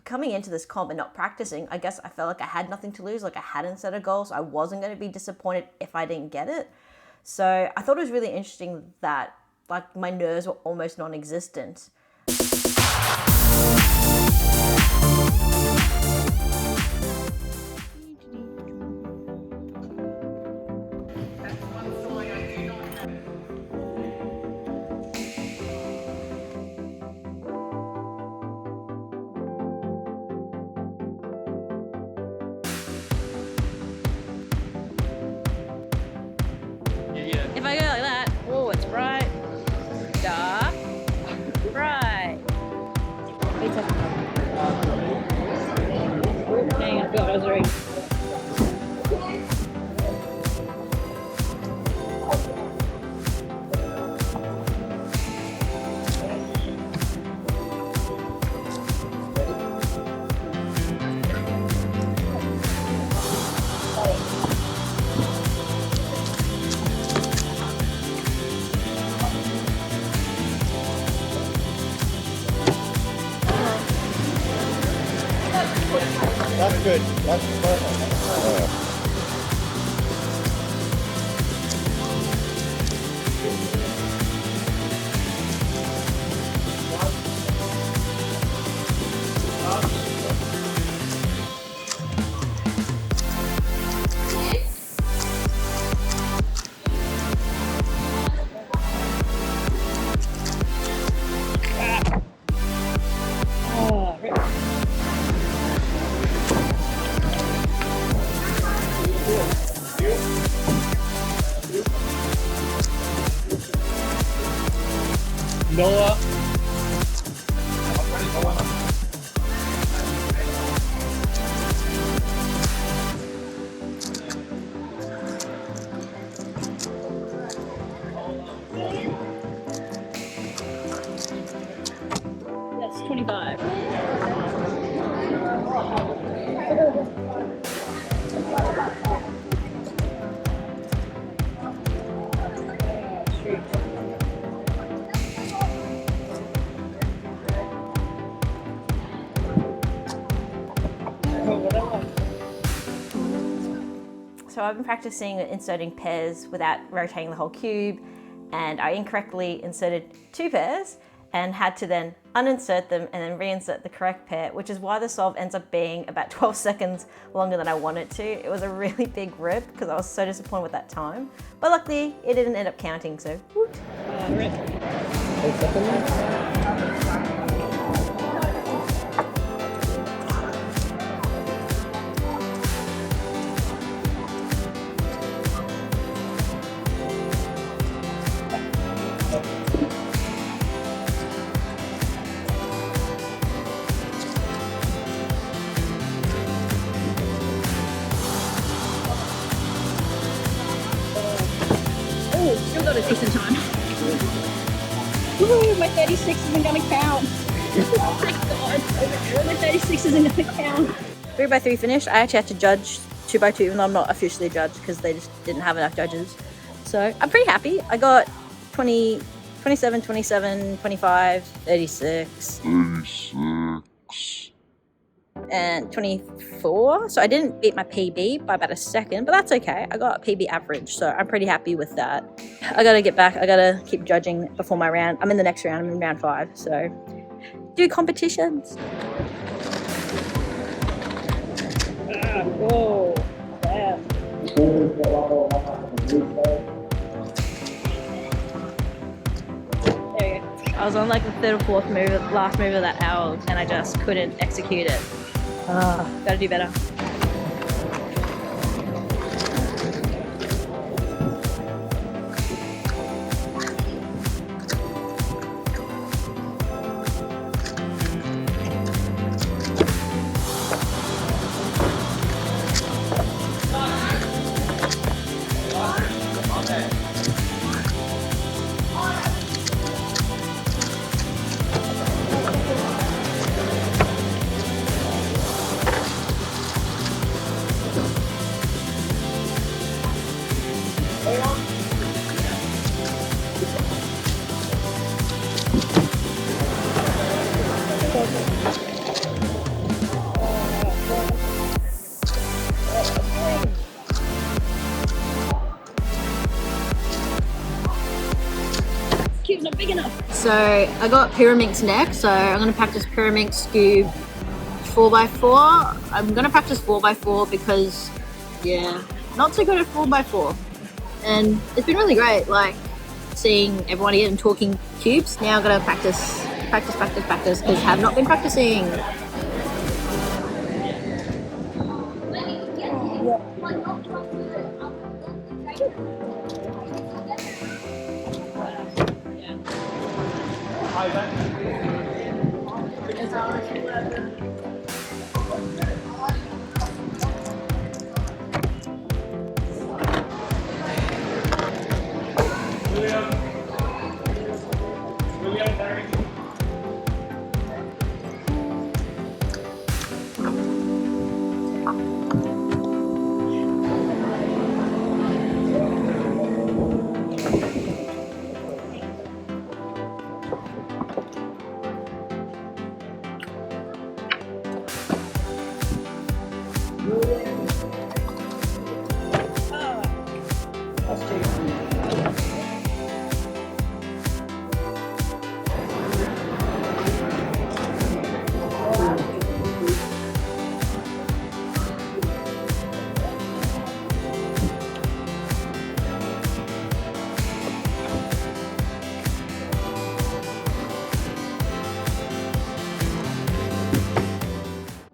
coming into this comp and not practicing, I guess I felt like I had nothing to lose. Like I hadn't set a goal, so I wasn't going to be disappointed if I didn't get it. So I thought it was really interesting that like my nerves were almost non-existent. If I go like that, oh, it's bright, dark, bright. Hang on, I forgot what I was doing. That's good. That's perfect. Noah. That's 25. So I've been practicing inserting pairs without rotating the whole cube, and I incorrectly inserted 2 pairs and had to then uninsert them and then reinsert the correct pair, which is why the solve ends up being about 12 seconds longer than I wanted to. It was a really big rip because I was so disappointed with that time. But luckily, it didn't end up counting, so whoop. Rip. 8 seconds. Still got a decent time. Woo, my 36 isn't gonna count. Thank God. My 36 isn't gonna count. 3x3 finished. I actually had to judge 2x2 even though I'm not officially judged because they just didn't have enough judges. So I'm pretty happy. I got 20, 27, 27, 25, 36. And 24. So I didn't beat my PB by about a second, but that's okay. I got PB average, so I'm pretty happy with that. I gotta get back. I gotta keep judging before my round. I'm in the next round. I'm in round 5, so do competitions. Whoa. Yeah. There you go. I was on like the 3rd or 4th move, last move of that owl, and I just couldn't execute it. Gotta do better. So I got Pyraminx next, so I'm going to practice Pyraminx Cube 4x4. I'm going to practice 4x4 because, yeah, not so good at 4x4. And it's been really great, like, seeing everyone here and talking cubes. Now I'm going to practice because I have not been practicing.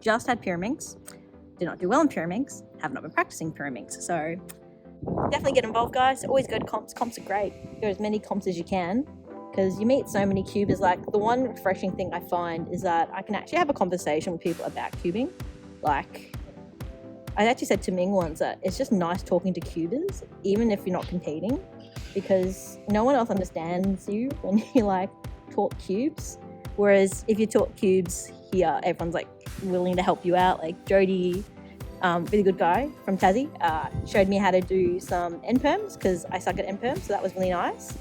Just had Pyraminx, did not do well in Pyraminx, have not been practicing Pyraminx, so definitely get involved, guys. Always go to comps. Comps are great. Go as many comps as you can because you meet so many cubers. Like, the one refreshing thing I find is that I can actually have a conversation with people about cubing. Like, I actually said to Ming once that it's just nice talking to cubers, even if you're not competing, because no one else understands you when you like talk cubes. Whereas if you talk cubes here, everyone's like willing to help you out. Like Jody, really good guy from Tassie, showed me how to do some end perms because I suck at end perms, so that was really nice.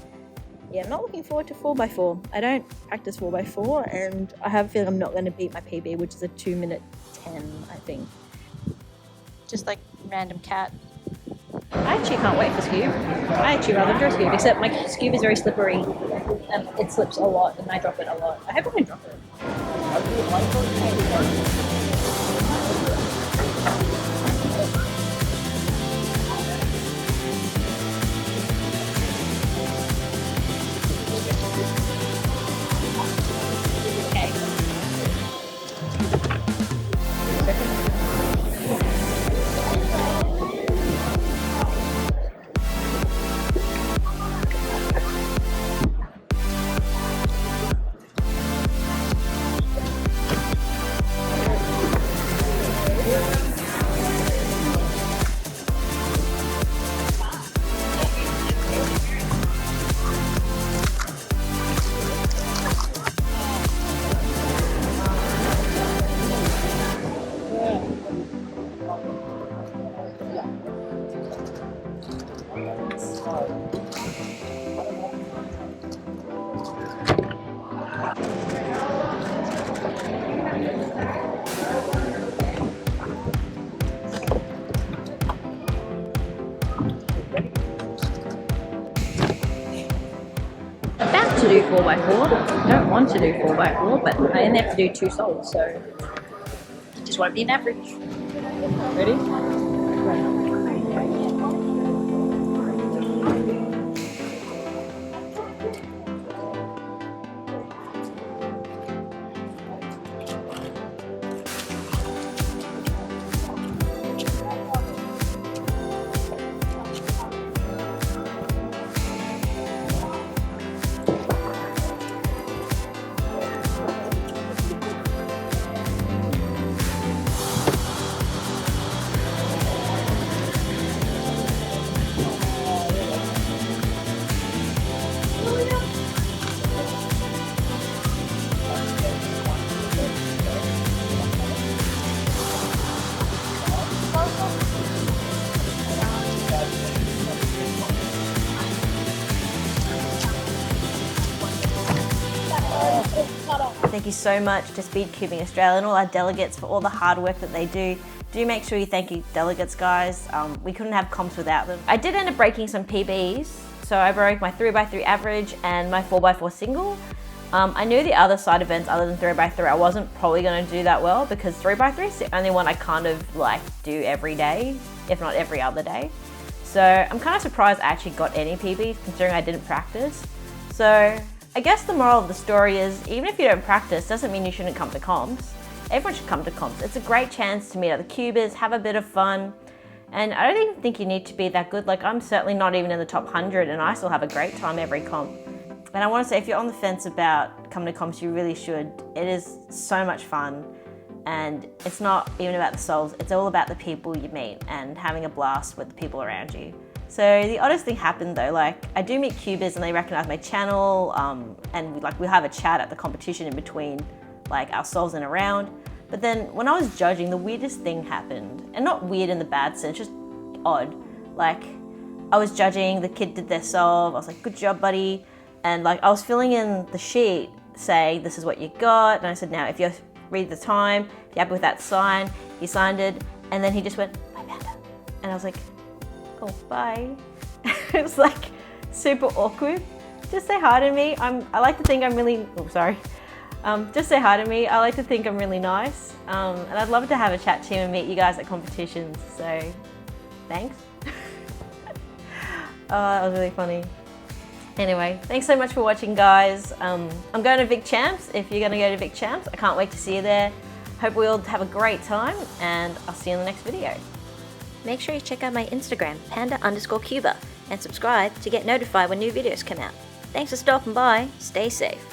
Yeah, I'm not looking forward to 4x4. I don't practice 4x4, and I have a feeling I'm not going to beat my PB, which is a 2:10, I think. Just like random cat. I actually can't wait for Scoob. I actually rather do Scoob, except my Scoob is very slippery and it slips a lot and I drop it a lot. I hope I don't drop it. To do 4x4. Don't want to do 4x4, but I only have to do 2 sols, so it just won't be an average. Ready? Thank you so much to Speed Cubing Australia and all our delegates for all the hard work that they do. Do make sure you thank your delegates, guys. We couldn't have comps without them. I did end up breaking some PBs So I broke my 3x3 average and my 4x4 single. I knew the other side events other than 3x3 I wasn't probably going to do that well because 3x3 is the only one I kind of like do every day, if not every other day. So I'm kind of surprised I actually got any PBs considering I didn't practice. So I guess the moral of the story is even if you don't practice doesn't mean you shouldn't come to comps. Everyone should come to comps. It's a great chance to meet other cubers, have a bit of fun. And I don't even think you need to be that good. Like I'm certainly not even in the top 100 and I still have a great time every comp. And I want to say if you're on the fence about coming to comps, you really should. It is so much fun. And it's not even about the souls, it's all about the people you meet and having a blast with the people around you. So the oddest thing happened though, like I do meet cubers and they recognize my channel and we'll have a chat at the competition in between like our solves and around. But then when I was judging, the weirdest thing happened. And not weird in the bad sense, just odd. Like I was judging, the kid did their solve, I was like, good job buddy. And like I was filling in the sheet saying this is what you got. And I said, now if you read the time, if you're happy with that sign, he signed it. And then he just went, bye Panda. And I was like, oh, bye. It was like super awkward. Just say hi to me. I like to think I'm really, oh, sorry. Just say hi to me. I like to think I'm really nice. And I'd love to have a chat to you and meet you guys at competitions. So thanks. Oh, that was really funny. Anyway, thanks so much for watching, guys. I'm going to Vic Champs. If you're going to go to Vic Champs, I can't wait to see you there. Hope we all have a great time and I'll see you in the next video. Make sure you check out my Instagram, panda_cuba, and subscribe to get notified when new videos come out. Thanks for stopping by. Stay safe.